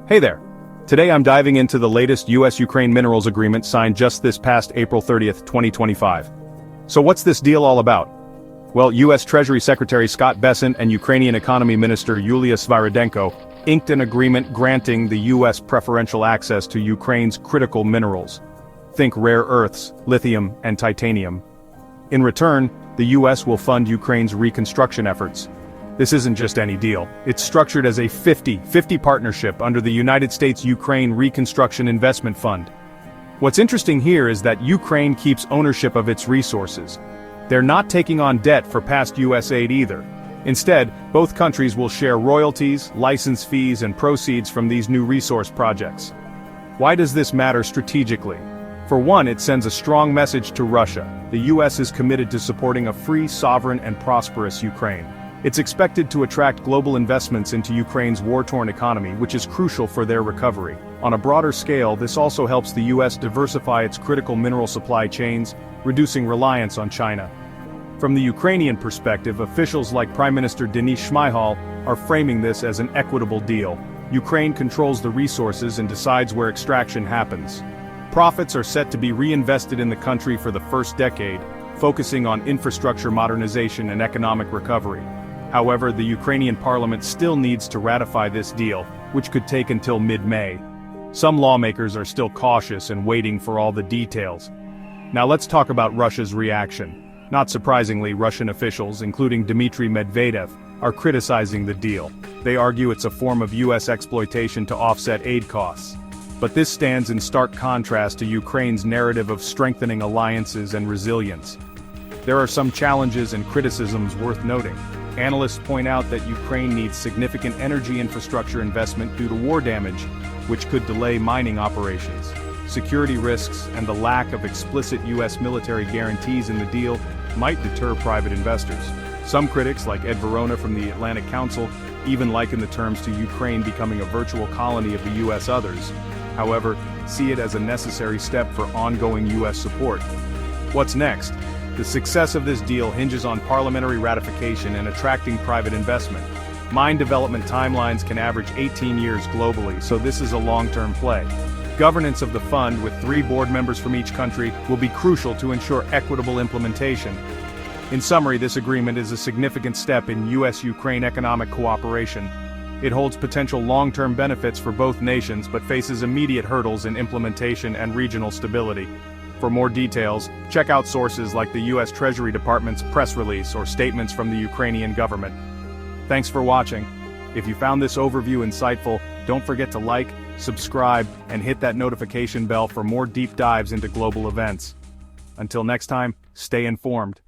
Hey there. Today I'm diving into the latest US-Ukraine minerals agreement signed just this past April 30th, 2025. So what's this deal all about? Well, US Treasury Secretary Scott Bessent and Ukrainian Economy Minister Yulia Svyrydenko inked an agreement granting the US preferential access to Ukraine's critical minerals. Think rare earths, lithium, and titanium. In return, the US will fund Ukraine's reconstruction efforts. This isn't just any deal. It's structured as a 50-50 partnership under the United States-Ukraine Reconstruction Investment Fund. What's interesting here is that Ukraine keeps ownership of its resources. They're not taking on debt for past US aid either. Instead, both countries will share royalties, license fees, and proceeds from these new resource projects. Why does this matter strategically? For one, it sends a strong message to Russia. The US is committed to supporting a free, sovereign, and prosperous Ukraine. It's expected to attract global investments into Ukraine's war-torn economy, which is crucial for their recovery. On a broader scale, this also helps the US diversify its critical mineral supply chains, reducing reliance on China. From the Ukrainian perspective, officials like Prime Minister Denis Shmyhal are framing this as an equitable deal. Ukraine controls the resources and decides where extraction happens. Profits are set to be reinvested in the country for the first decade, focusing on infrastructure modernization and economic recovery. However, the Ukrainian parliament still needs to ratify this deal, which could take until mid-May. Some lawmakers are still cautious and waiting for all the details. Now let's talk about Russia's reaction. Not surprisingly, Russian officials, including Dmitry Medvedev, are criticizing the deal. They argue it's a form of US exploitation to offset aid costs. But this stands in stark contrast to Ukraine's narrative of strengthening alliances and resilience. There are some challenges and criticisms worth noting. Analysts point out that Ukraine needs significant energy infrastructure investment due to war damage, which could delay mining operations. Security risks and the lack of explicit US military guarantees in the deal might deter private investors. Some critics, like Ed Verona from the Atlantic Council, even liken the terms to Ukraine becoming a virtual colony of the US. Others, however, see it as a necessary step for ongoing US support. What's next? The success of this deal hinges on parliamentary ratification and attracting private investment. Mine development timelines can average 18 years globally, so this is a long-term play. Governance of the fund, with 3 board members from each country, will be crucial to ensure equitable implementation. In summary, this agreement is a significant step in US-Ukraine economic cooperation. It holds potential long-term benefits for both nations but faces immediate hurdles in implementation and regional stability. For more details, check out sources like the US Treasury Department's press release or statements from the Ukrainian government. Thanks for watching. If you found this overview insightful, don't forget to like, subscribe, and hit that notification bell for more deep dives into global events. Until next time, stay informed.